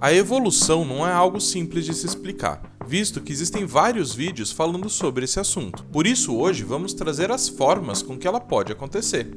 A evolução não é algo simples de se explicar, visto que existem vários vídeos falando sobre esse assunto. Por isso, hoje vamos trazer as formas com que ela pode acontecer.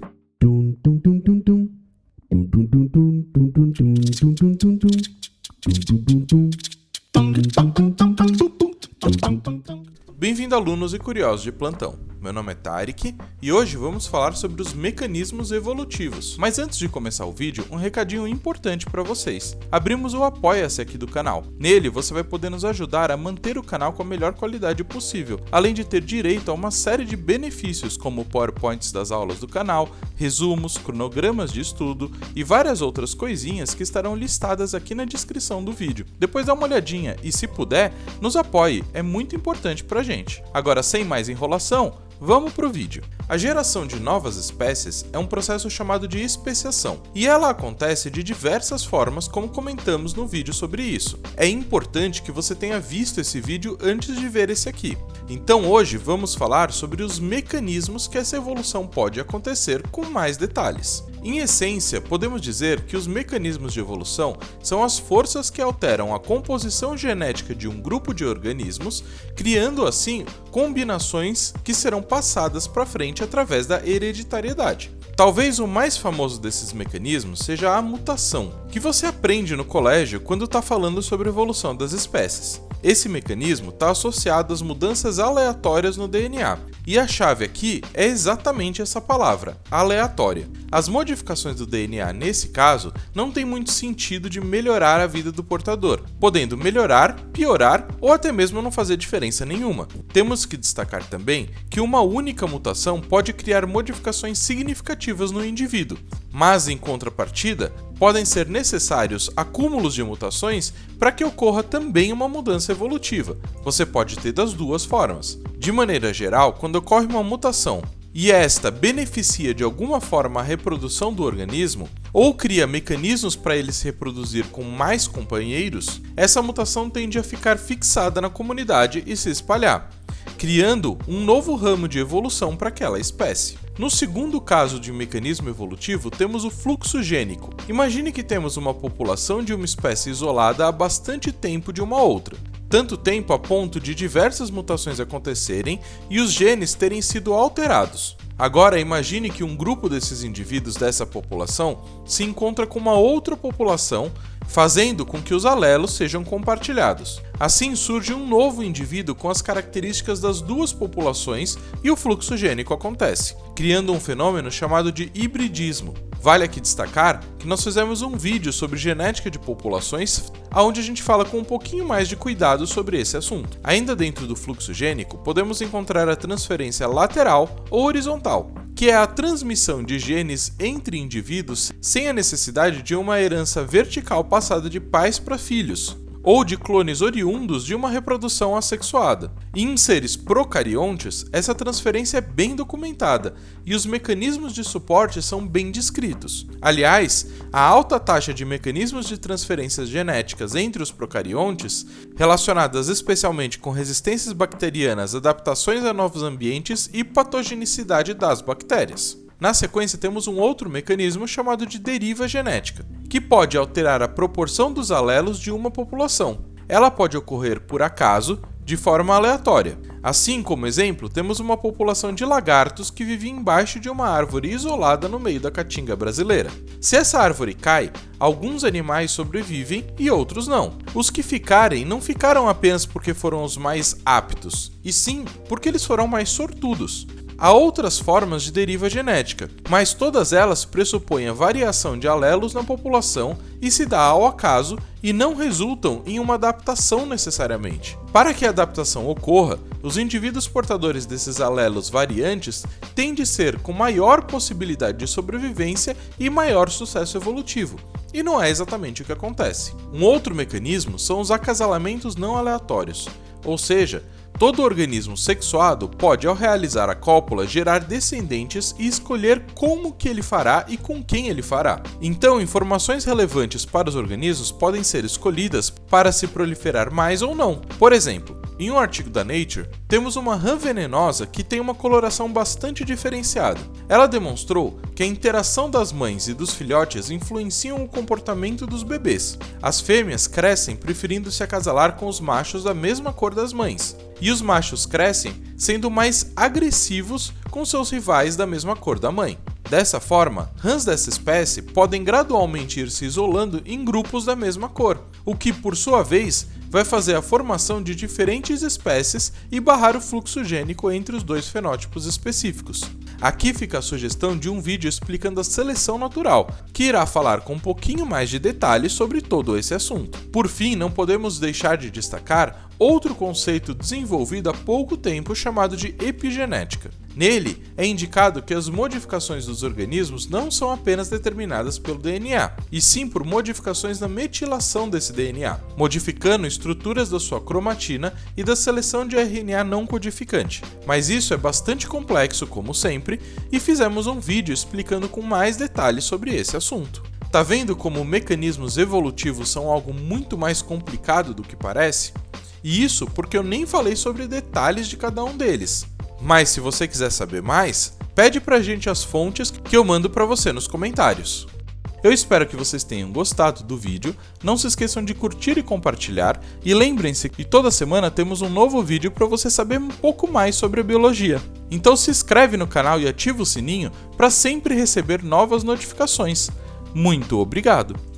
Bem-vindo, alunos e curiosos de plantão. Meu nome é Tarek e hoje vamos falar sobre os mecanismos evolutivos. Mas antes de começar o vídeo, um recadinho importante para vocês. Abrimos o Apoia-se aqui do canal. Nele você vai poder nos ajudar a manter o canal com a melhor qualidade possível, além de ter direito a uma série de benefícios como PowerPoints das aulas do canal, resumos, cronogramas de estudo e várias outras coisinhas que estarão listadas aqui na descrição do vídeo. Depois dá uma olhadinha e, se puder, nos apoie, é muito importante pra gente. Agora, sem mais enrolação, vamos pro vídeo. A geração de novas espécies é um processo chamado de especiação, e ela acontece de diversas formas, como comentamos no vídeo sobre isso. É importante que você tenha visto esse vídeo antes de ver esse aqui. Então hoje vamos falar sobre os mecanismos que essa evolução pode acontecer com mais detalhes. Em essência, podemos dizer que os mecanismos de evolução são as forças que alteram a composição genética de um grupo de organismos, criando assim combinações que serão passadas para frente através da hereditariedade. Talvez o mais famoso desses mecanismos seja a mutação, que você aprende no colégio quando está falando sobre a evolução das espécies. Esse mecanismo está associado às mudanças aleatórias no DNA, e a chave aqui é exatamente essa palavra, aleatória. As modificações do DNA, nesse caso, não tem muito sentido de melhorar a vida do portador, podendo melhorar, piorar ou até mesmo não fazer diferença nenhuma. Temos que destacar também que uma única mutação pode criar modificações significativas no indivíduo, mas em contrapartida, podem ser necessários acúmulos de mutações para que ocorra também uma mudança evolutiva. Você pode ter das duas formas. De maneira geral, quando ocorre uma mutação e esta beneficia de alguma forma a reprodução do organismo, ou cria mecanismos para ele se reproduzir com mais companheiros, essa mutação tende a ficar fixada na comunidade e se espalhar, criando um novo ramo de evolução para aquela espécie. No segundo caso de um mecanismo evolutivo, temos o fluxo gênico. Imagine que temos uma população de uma espécie isolada há bastante tempo de uma outra. Tanto tempo a ponto de diversas mutações acontecerem e os genes terem sido alterados. Agora imagine que um grupo desses indivíduos dessa população se encontra com uma outra população, fazendo com que os alelos sejam compartilhados. Assim surge um novo indivíduo com as características das duas populações e o fluxo gênico acontece, criando um fenômeno chamado de hibridismo. Vale aqui destacar que nós fizemos um vídeo sobre genética de populações, onde a gente fala com um pouquinho mais de cuidado sobre esse assunto. Ainda dentro do fluxo gênico, podemos encontrar a transferência lateral ou horizontal, que é a transmissão de genes entre indivíduos sem a necessidade de uma herança vertical passada de pais para filhos, ou de clones oriundos de uma reprodução assexuada. Em seres procariontes, essa transferência é bem documentada e os mecanismos de suporte são bem descritos. Aliás, a alta taxa de mecanismos de transferências genéticas entre os procariontes, relacionadas especialmente com resistências bacterianas, adaptações a novos ambientes e patogenicidade das bactérias. Na sequência, temos um outro mecanismo chamado de deriva genética, que pode alterar a proporção dos alelos de uma população. Ela pode ocorrer por acaso, de forma aleatória. Assim, como exemplo, temos uma população de lagartos que vivia embaixo de uma árvore isolada no meio da caatinga brasileira. Se essa árvore cai, alguns animais sobrevivem e outros não. Os que ficarem não ficaram apenas porque foram os mais aptos, e sim porque eles foram mais sortudos. Há outras formas de deriva genética, mas todas elas pressupõem a variação de alelos na população e se dá ao acaso e não resultam em uma adaptação necessariamente. Para que a adaptação ocorra, os indivíduos portadores desses alelos variantes têm de ser com maior possibilidade de sobrevivência e maior sucesso evolutivo. E não é exatamente o que acontece. Um outro mecanismo são os acasalamentos não aleatórios, ou seja, todo organismo sexuado pode, ao realizar a cópula, gerar descendentes e escolher como que ele fará e com quem ele fará. Então, informações relevantes para os organismos podem ser escolhidas para se proliferar mais ou não. Por exemplo, Em um artigo da Nature, temos uma rã venenosa que tem uma coloração bastante diferenciada. Ela demonstrou que a interação das mães e dos filhotes influenciam o comportamento dos bebês. As fêmeas crescem preferindo se acasalar com os machos da mesma cor das mães, e os machos crescem sendo mais agressivos com seus rivais da mesma cor da mãe. Dessa forma, rãs dessa espécie podem gradualmente ir se isolando em grupos da mesma cor, o que, por sua vez, vai fazer a formação de diferentes espécies e barrar o fluxo gênico entre os dois fenótipos específicos. Aqui fica a sugestão de um vídeo explicando a seleção natural, que irá falar com um pouquinho mais de detalhes sobre todo esse assunto. Por fim, não podemos deixar de destacar outro conceito desenvolvido há pouco tempo chamado de epigenética. Nele, é indicado que as modificações dos organismos não são apenas determinadas pelo DNA, e sim por modificações na metilação desse DNA, modificando estruturas da sua cromatina e da seleção de RNA não codificante. Mas isso é bastante complexo, como sempre, e fizemos um vídeo explicando com mais detalhes sobre esse assunto. Tá vendo como mecanismos evolutivos são algo muito mais complicado do que parece? E isso porque eu nem falei sobre detalhes de cada um deles. Mas se você quiser saber mais, pede pra gente as fontes que eu mando pra você nos comentários. Eu espero que vocês tenham gostado do vídeo, não se esqueçam de curtir e compartilhar, e lembrem-se que toda semana temos um novo vídeo para você saber um pouco mais sobre a biologia. Então se inscreve no canal e ativa o sininho para sempre receber novas notificações. Muito obrigado!